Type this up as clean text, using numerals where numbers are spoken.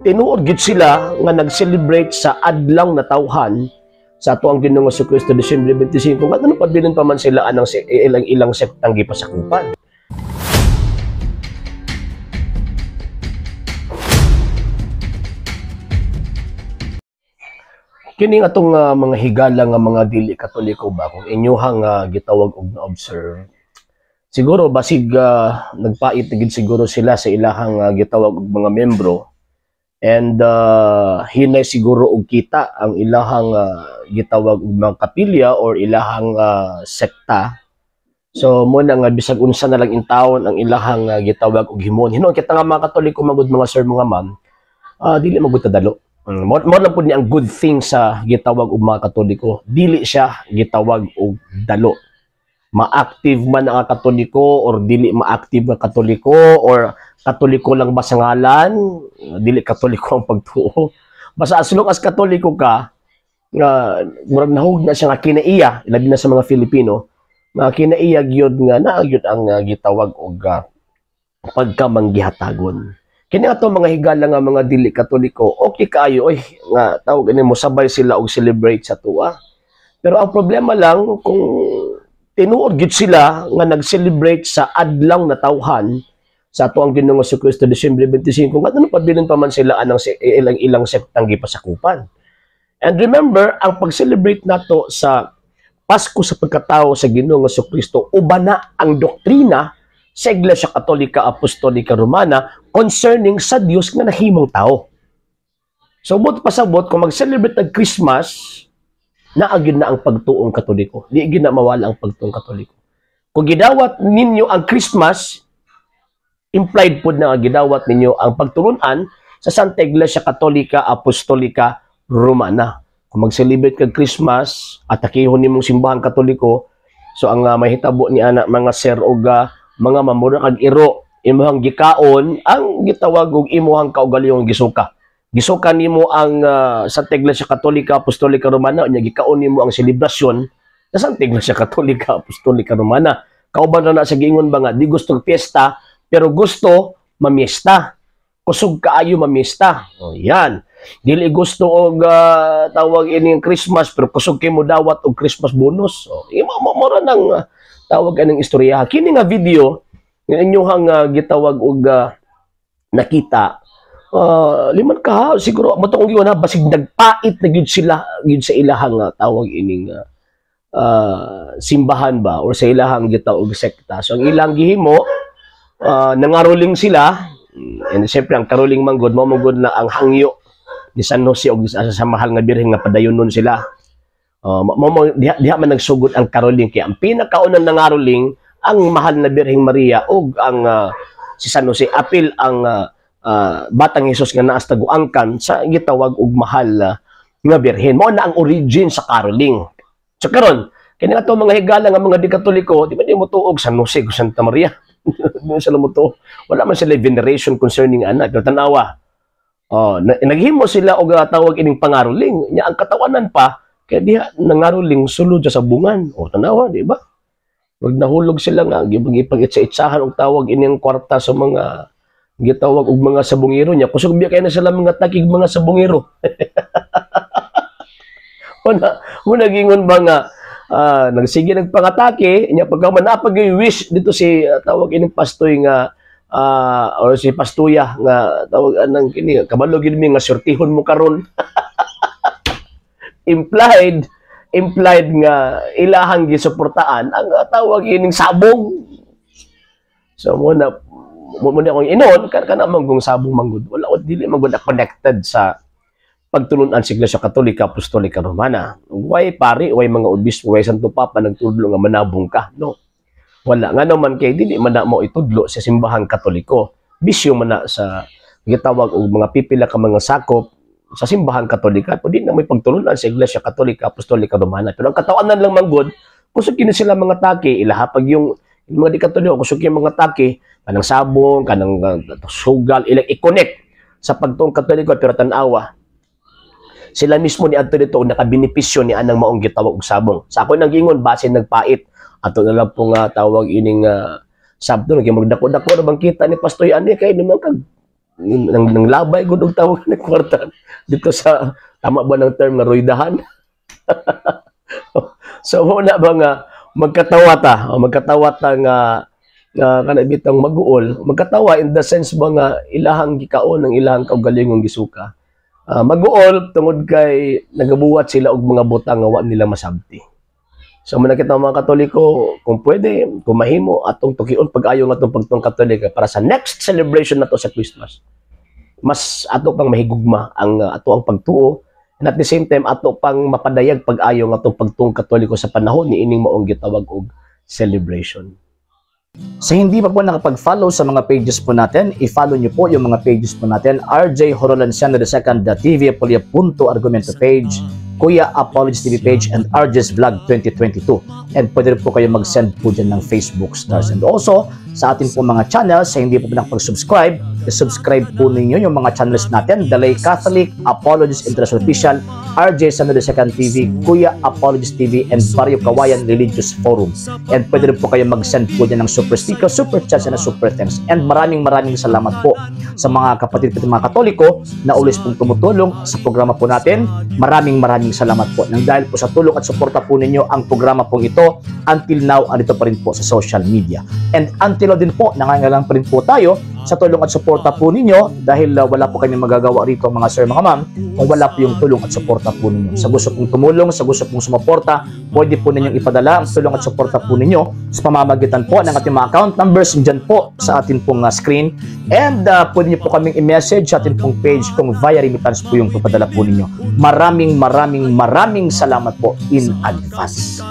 tinuod gid sila nga nag-celebrate sa adlaw na tawhan sa ato ang Ginoong Jesucristo Disyembre 25 nga ano pabilin pa man sila anang ilang sektang gipasakupan. Kini atong mga higala nga mga dili Katoliko ba kung inyohang gitawag og na-observe. Siguro basig nagpait gid siguro sila sa ilahang gitawag og mga membro and hinay siguro og kita ang ilahang gitawag og mga kapilya or ilahang sekta. So mo na nga bisag unsa na lang intawon ang ilahang gitawag og himon. Hinon kita nga mga Katoliko magud mga sir mga ma'am, dili magud tadalo. Mo lang po niya ang good thing sa gitawag og mga Katoliko. Dili siya gitawag og dalo. Ma-active man ang Katoliko or dili ma-active ang Katoliko or Katoliko lang ba sa ngalan, dili Katoliko ang pagtuo. Basta as long as Katoliko ka, murag nahug na siya nga kinaiya, labi na sa mga Filipino, nga kinaiya gyud nga naagyud ang gitawag og pagkamanggihatagon. Kini ato mga higala nga mga dili Katoliko, okay kaayo oy nga tawag ani mo sabay sila og celebrate sa tuwa. Pero ang problema lang kung tinuod gid sila nga nag-celebrate sa adlaw na tawhan sa ato ang Ginoong Jesucristo Disyembre 25 nga ano pabilin pa man sila anang ilang sektang gipasakupan. And remember, ang pag-celebrate nato sa Pasko sa pagkatao sa Ginoong Jesucristo uban na ang doktrina sa Iglesia Katolika Apostolika Romana concerning sa Dios nga nahimong tao. So, but pasabot, kung mag-celebrate ng Christmas, naagin na ang pagtuong Katoliko. Di agin na mawala ang pagtuong Katoliko. Kung gidawat ninyo ang Christmas, implied po na gidawat ninyo ang pagturunan sa Santa Iglesia Katolika Apostolika Romana. Kung mag-celebrate kag Christmas, atakihon nimong simbahan Katoliko, so ang mahitabo ni anak mga sir og mga mamura kag iro imuhang gikaon ang gitawag og imuhang kaugalingong gisuka. Gisuka nimo ang Santa Iglesia Katolika Apostolika Romana nya gikaon nimo ang selebrasyon sa Santa Iglesia Katolika Apostolika Romana. Kauban na sa giingon ba nga di gusto piyesta pero gusto mamiesta. Kusog kaayo mamiesta. O yan. Dili gusto og tawag ining Christmas pero kusog kay mo dawat og Christmas bonus. O mo ra nang tawag anong istorya. Kini nga video nga inyohang gitawag og nakita liman ka siguro matong giwan basig nagpait na gyud sila gyud sa ilahang tawag ining simbahan ba or sa ilahang gitawag sekta. So ang ilang gihimo nangaruling sila and siyempre ang karuling manggod mo na ang hangyo ni San Jose og sa mahal nga birhen nga padayonon sila. Diha man nagsugod ang karuling kaya ang pinakaunang nangaruling ang mahal na Birheng Maria ug ang si San Jose apil ang batang Hesus nga naas taguangkan sa gitawag og mahal nga birhen. Mao na ang origin sa caroling. So karon kini ato mga higala nga mga di Katoliko, di ba di mo tuog San Jose ug Santa Maria? Di sila mo to. Wala man sila veneration concerning anak. Pero tanawa. Naghimo sila og tawag ining pangaruling. Nya ang katawanan pa kaya diha nangaruling sulod sa bungan. O tanawa, di ba? Wag nahulog sila nga gipag-itsa-itsahan og tawag ining kwarta sa mga gitawag og mga sabungero nya. Kusog biya kay na sila mga takig mga sabungero. Una gingon ba nga nagsige nagpangatake nya pagka manapag wish dito si tawag ining pastoy nga or si pastuya nga tawag anang kini kabalo gid mi nga sortihon mo karon. implied nga ilahang gisuportaan ang tawag ining sabong. So mo na akong inon kana manggong sabong manggod wala dili manggod connected sa pagtulunan sa Iglesia Katolika Apostolika Romana. Way pari, way mga obispo, way Santo Papa nagtudlo nga manabong ka, no. Wala nga naman kay dili man na mo itudlo sa simbahan Katoliko. Bisyo man na sa gitawag og mga pipila ka mga sakop sa simbahan Katolika, pwede na may pagtulunan sa Iglesia Katolika Apostolika Romana. Pero ang katawanan lang manggod, kusog kini sila mga take, ilahapag yung mga di Katoliko, kusog yung mga take, kanang sabong, kanang sugal, i-connect sa pagtuong Katoliko, pero tanawa, sila mismo ni adto dito nakabenepisyo ni anang maong gitawag og sabong. Sa ako nang gingon base nagpait ato na lang po nga tawag ining sabto nga magdako-dako ra bang kita ni pastoy ani kay naman kag nang labay gud og tawag na kwarta dito sa tama ba ng term na roydahan. So muna ba nga magkatawa ta nga kana bitang maguol, magkatawa in the sense ba nga ilahang gikaon ng ilahang kaugalingong gisuka. Maguol tungod kay nagabuhat sila og mga butang nga wa nila masabti. So man kita mga Katoliko, kung pwede, kung mahimo atong tukion pag-ayo nga atong pagtong Katolika para sa next celebration nato sa Christmas. Mas ato pang mahigugma ang ato ang pagtuo, and at the same time ato pang mapadayag pag-ayo nga atong pagtong Katoliko sa panahon ni ining maong gitawag og celebration. Sa hindi pa po nakapag-follow sa mga pages po natin, i-follow nyo po yung mga pages po natin, RJ Horolanciano II TV Apolia Punto Argumento page, Kuya Apologies TV page, and RJ's Vlog 2022. And pwede rin po kayo mag-send po dyan ng Facebook stars. And also, sa atin po mga channels, sa hindi po nakapag-subscribe, i-subscribe po ninyo yung mga channels natin, Dalay Catholic, Apologies International Official, RJ Santo II TV, Kuya Apologies TV, and Barrio Kawayan Religious Forum. And pwede rin po kayo mag-send po dyan ng super sticker, super chats, and super thanks. And maraming salamat po sa mga kapatid at mga Katoliko na ulis pong tumutulong sa programa po natin. Maraming salamat po. Nang dahil po sa tulong at suporta po ninyo, ang programa po ito until now andito pa rin po sa social media. And until now din po, nangangailangan pa rin po tayo sa tulong at suporta po ninyo dahil wala po kami magagawa rito mga sir, mga ma'am, kung wala po yung tulong at suporta po ninyo. Sa gusto pong tumulong, sa gusto pong sumuporta, pwede po ninyong ipadala ang tulong at suporta po ninyo sa pamamagitan po ng ating mga account numbers dyan po sa ating pong screen. And pwede nyo po kaming i-message sa ating pong page kung via remittance po yung papadala po ninyo. Maraming salamat po in advance.